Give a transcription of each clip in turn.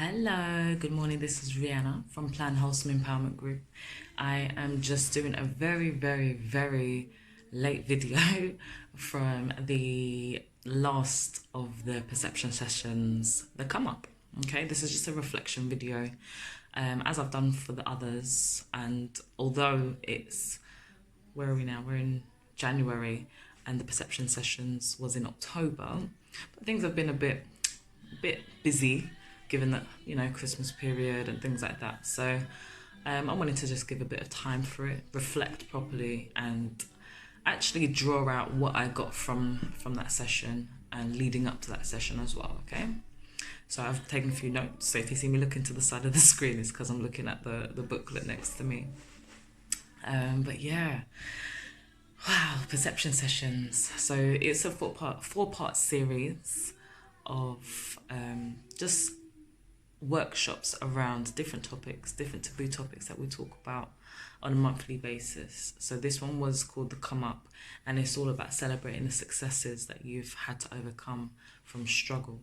Hello, good morning. This is Rihanna from Plan Wholesome Empowerment Group. I am just doing a very late video from the last of the perception sessions, the come up. Okay, this is just a reflection video, as I've done for the others. And although it's, where are we now? We're in January, and the perception sessions was in October, but things have been a bit busy given that, Christmas period and things like that. So I wanted to just give a bit of time for it, reflect properly, and actually draw out what I got from that session and leading up to that session as well. Okay, so I've taken a few notes, so if you see me looking to the side of the screen, it's because I'm looking at the booklet next to me. But yeah, wow, perception sessions. So it's a four part series of just workshops around different topics, different taboo topics that we talk about on a monthly basis. So this one was called The Come Up, and it's all about celebrating the successes that you've had to overcome from struggle.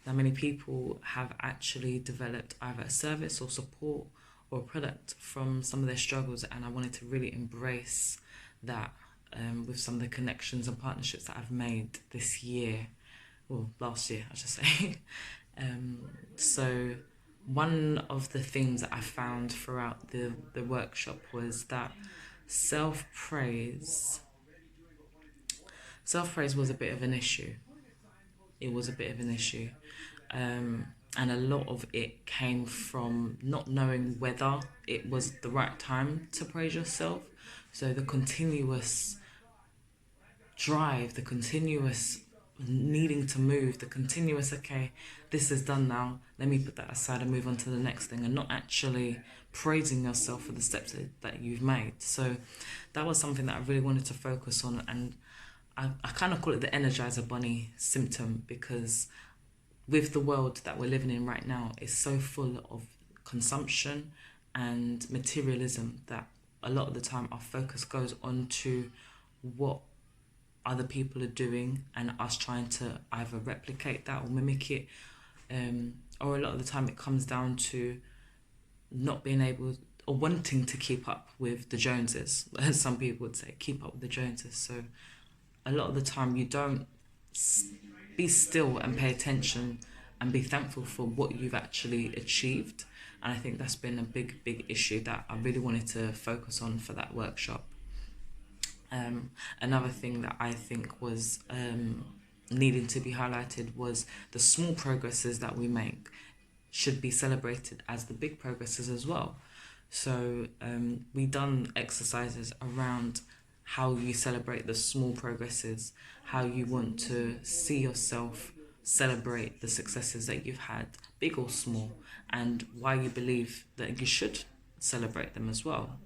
Now, many people have actually developed either a service or support or a product from some of their struggles, and I wanted to really embrace that with some of the connections and partnerships that I've made this year, or last year, I should say. So one of the themes that I found throughout the workshop was that self-praise was a bit of an issue. It was a bit of an issue. And a lot of it came from not knowing whether it was the right time to praise yourself. So the continuous drive, the continuous needing to move, the continuous, okay, this is done now, let me put that aside and move on to the next thing, and not actually praising yourself for the steps that you've made. So that was something that I really wanted to focus on, and I kind of call it the Energizer Bunny symptom, because with the world that we're living in right now, it's so full of consumption and materialism that a lot of the time our focus goes on to what other people are doing, and us trying to either replicate that or mimic it, or a lot of the time it comes down to not being able or wanting to keep up with the Joneses, as some people would say, keep up with the Joneses. So a lot of the time you don't be still and pay attention and be thankful for what you've actually achieved. And I think that's been a big issue that I really wanted to focus on for that workshop. Another thing that I think was needing to be highlighted was the small progresses that we make should be celebrated as the big progresses as well. So we done exercises around how you celebrate the small progresses, how you want to see yourself celebrate the successes that you've had, big or small, and why you believe that you should celebrate them as well.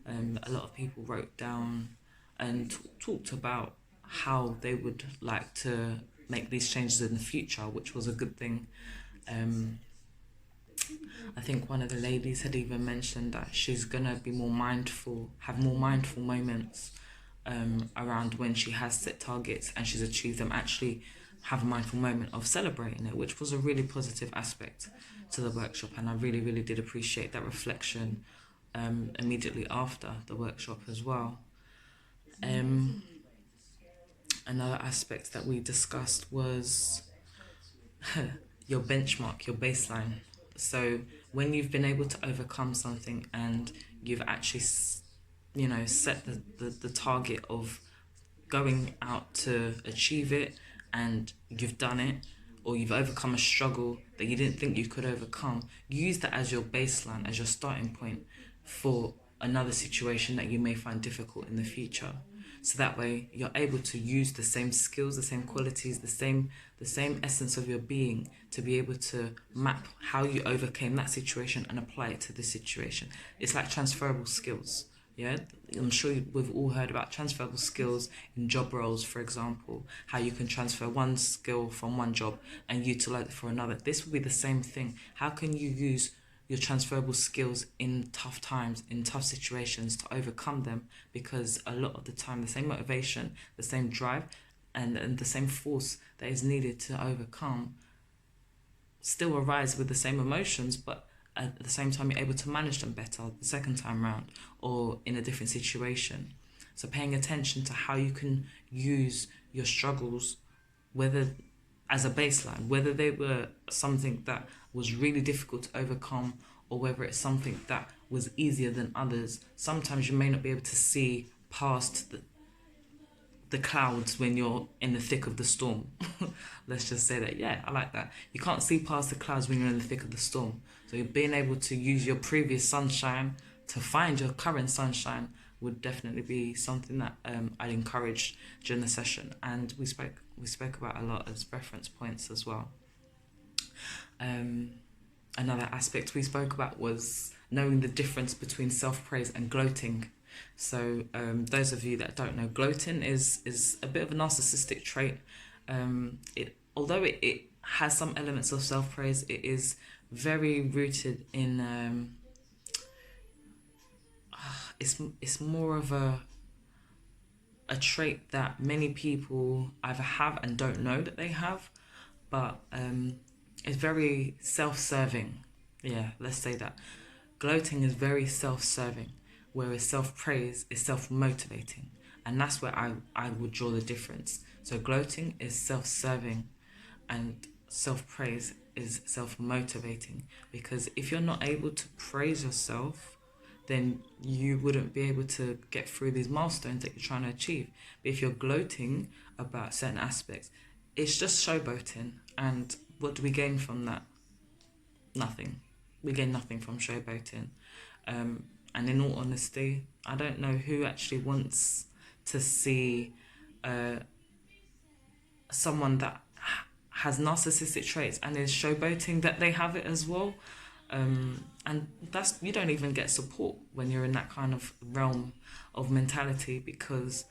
A lot of people wrote down and talked about how they would like to make these changes in the future, which was a good thing. I think one of the ladies had even mentioned that she's gonna be more mindful, have more mindful moments around when she has set targets and she's achieved them, actually have a mindful moment of celebrating it, which was a really positive aspect to the workshop. And I really did appreciate that reflection immediately after the workshop as well. Another aspect that we discussed was your benchmark, your baseline. So when you've been able to overcome something and you've actually, set the target of going out to achieve it, and you've done it, or you've overcome a struggle that you didn't think you could overcome, use that as your baseline, as your starting point for another situation that you may find difficult in the future. So that way you're able to use the same skills, the same qualities, the same essence of your being to be able to map how you overcame that situation and apply it to this situation. It's like transferable skills. Yeah, I'm sure we've all heard about transferable skills in job roles, for example, how you can transfer one skill from one job and utilize it for another. This will be the same thing. How can you use your transferable skills in tough times, in tough situations, to overcome them? Because a lot of the time, the same motivation, the same drive, and the same force that is needed to overcome still arise with the same emotions, but at the same time, you're able to manage them better the second time round or in a different situation. So, paying attention to how you can use your struggles, whether as a baseline, whether they were something that was really difficult to overcome or whether it's something that was easier than others. Sometimes you may not be able to see past the clouds when you're in the thick of the storm. Let's just say that. Yeah, I like that. You can't see past the clouds when you're in the thick of the storm. So you're being able to use your previous sunshine to find your current sunshine would definitely be something that I'd encourage during the session. And we spoke about a lot as reference points as well. Another aspect we spoke about was knowing the difference between self-praise and gloating. So those of you that don't know, gloating is a bit of a narcissistic trait. Although it has some elements of self-praise, it is very rooted in it's more of a trait that many people either have and don't know that they have, but it's very self-serving. Yeah, let's say that. Gloating is very self-serving, whereas self-praise is self-motivating. And that's where I would draw the difference. So gloating is self-serving and self-praise is self-motivating. Because if you're not able to praise yourself, then you wouldn't be able to get through these milestones that you're trying to achieve. But if you're gloating about certain aspects, it's just showboating. And what do we gain from that? Nothing. We gain nothing from showboating. And in all honesty, I don't know who actually wants to see someone that has narcissistic traits and is showboating that they have it as well. And that's, you don't even get support when you're in that kind of realm of mentality, because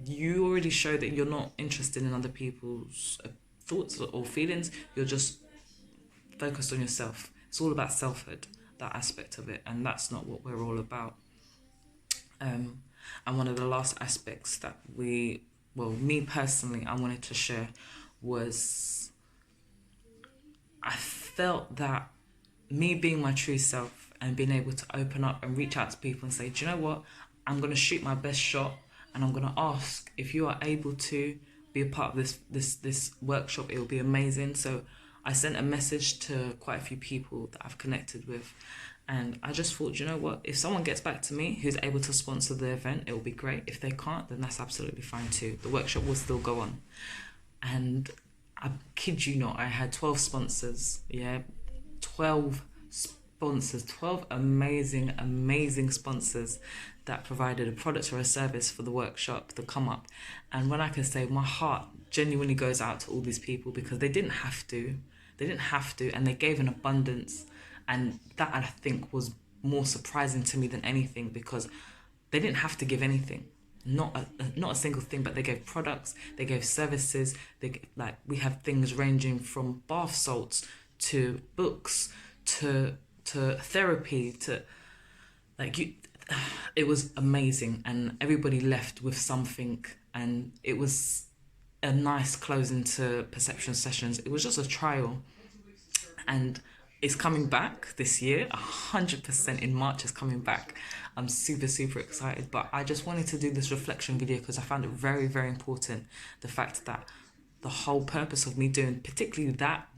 you already show that you're not interested in other people's thoughts or feelings. You're just focused on yourself. It's all about selfhood, that aspect of it, and that's not what we're all about. And one of the last aspects that me personally, I wanted to share was I felt that me being my true self and being able to open up and reach out to people and say, do you know what? I'm going to shoot my best shot and I'm going to ask if you are able to be a part of this workshop. It will be amazing. So I sent a message to quite a few people that I've connected with. And I just thought, you know what? If someone gets back to me who's able to sponsor the event, it will be great. If they can't, then that's absolutely fine too. The workshop will still go on. And I kid you not, I had 12 sponsors. Yeah, 12 sponsors, 12 amazing sponsors that provided a product or a service for the workshop to come up. And when I can say my heart genuinely goes out to all these people, because they didn't have to, and they gave an abundance. And that, I think, was more surprising to me than anything, because they didn't have to give anything. Not a single thing, but they gave products, they gave services. We have things ranging from bath salts to books to therapy to it was amazing, and everybody left with something, and it was a nice closing to perception sessions. It was just a trial, and it's coming back this year. 100% in March is coming back. I'm super excited, but I just wanted to do this reflection video because I found it very, very important. The fact that the whole purpose of me doing particularly that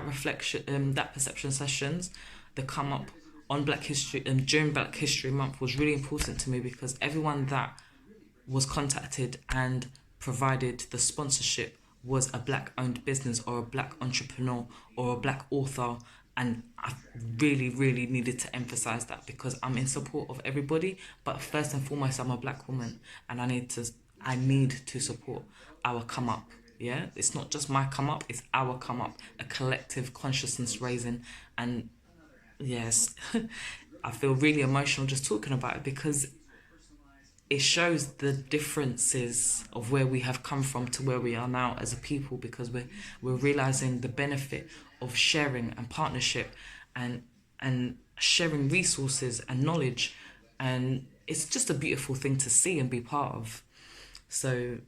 reflection, that perception sessions, the come up on Black History and during Black History Month was really important to me, because everyone that was contacted and provided the sponsorship was a Black owned business or a Black entrepreneur or a Black author. And I really needed to emphasize that, because I'm in support of everybody, but first and foremost, I'm a Black woman, and I need to support our come up. Yeah, it's not just my come up, it's our come up, a collective consciousness raising. And yes, I feel really emotional just talking about it, because it shows the differences of where we have come from to where we are now as a people, because we're realizing the benefit of sharing and partnership and sharing resources and knowledge, and it's just a beautiful thing to see and be part of. So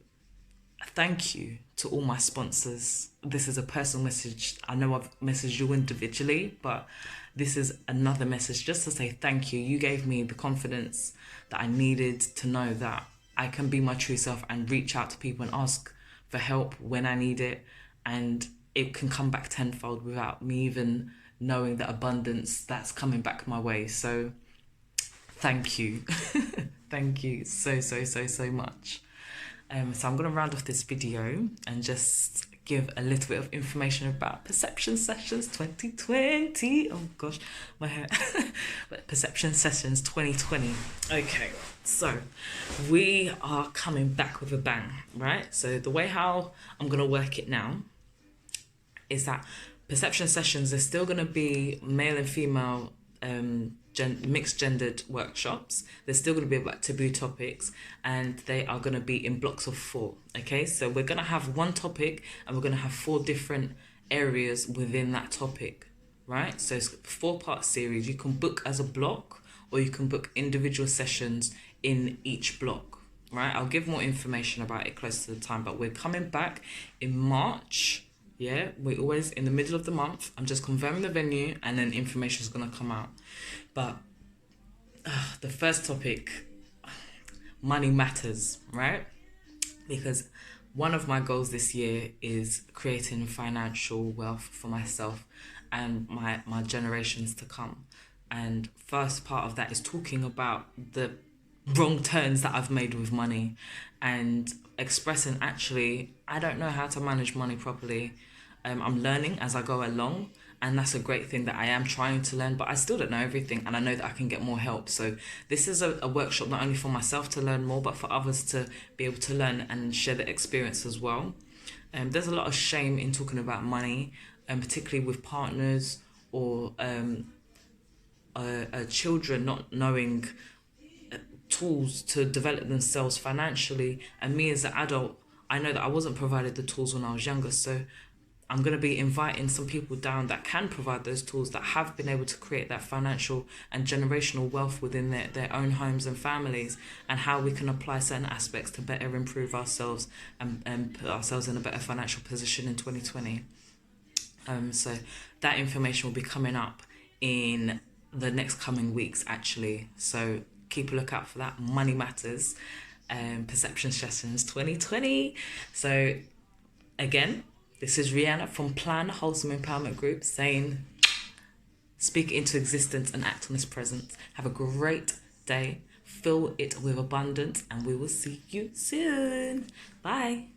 thank you to all my sponsors. This is a personal message. I know I've messaged you individually, but this is another message just to say thank you. You gave me the confidence that I needed to know that I can be my true self and reach out to people and ask for help when I need it. And it can come back tenfold without me even knowing the abundance that's coming back my way. So thank you. Thank you so much. So I'm going to round off this video and just give a little bit of information about Perception Sessions 2020. Oh gosh, my hair. Perception Sessions 2020. Okay, so we are coming back with a bang, right? So the way how I'm going to work it now is that Perception Sessions are still going to be male and female mixed gendered workshops. They're still going to be about taboo topics, and they are going to be in blocks of 4. Okay, so we're going to have one topic and we're going to have 4 different areas within that topic, right? So it's a 4-part series. You can book as a block or you can book individual sessions in each block, right? I'll give more information about it closer to the time, but we're coming back in March. Yeah, we're always in the middle of the month. I'm just confirming the venue and then information is going to come out. But the first topic, money matters, right? Because one of my goals this year is creating financial wealth for myself and my generations to come. And first part of that is talking about the wrong turns that I've made with money and expressing actually I don't know how to manage money properly. I'm learning as I go along, and that's a great thing that I am trying to learn, but I still don't know everything, and I know that I can get more help. So this is a workshop not only for myself to learn more, but for others to be able to learn and share the experience as well. There's a lot of shame in talking about money, and particularly with partners or children not knowing tools to develop themselves financially. And me as an adult, I know that I wasn't provided the tools when I was younger, so I'm going to be inviting some people down that can provide those tools, that have been able to create that financial and generational wealth within their own homes and families, and how we can apply certain aspects to better improve ourselves and put ourselves in a better financial position in 2020. So that information will be coming up in the next coming weeks, actually. So keep a lookout for that. Money Matters, Perception Sessions 2020. So again, this is Rihanna from Plan Wholesome Empowerment Group saying, speak into existence and act on this presence. Have a great day. Fill it with abundance, and we will see you soon. Bye.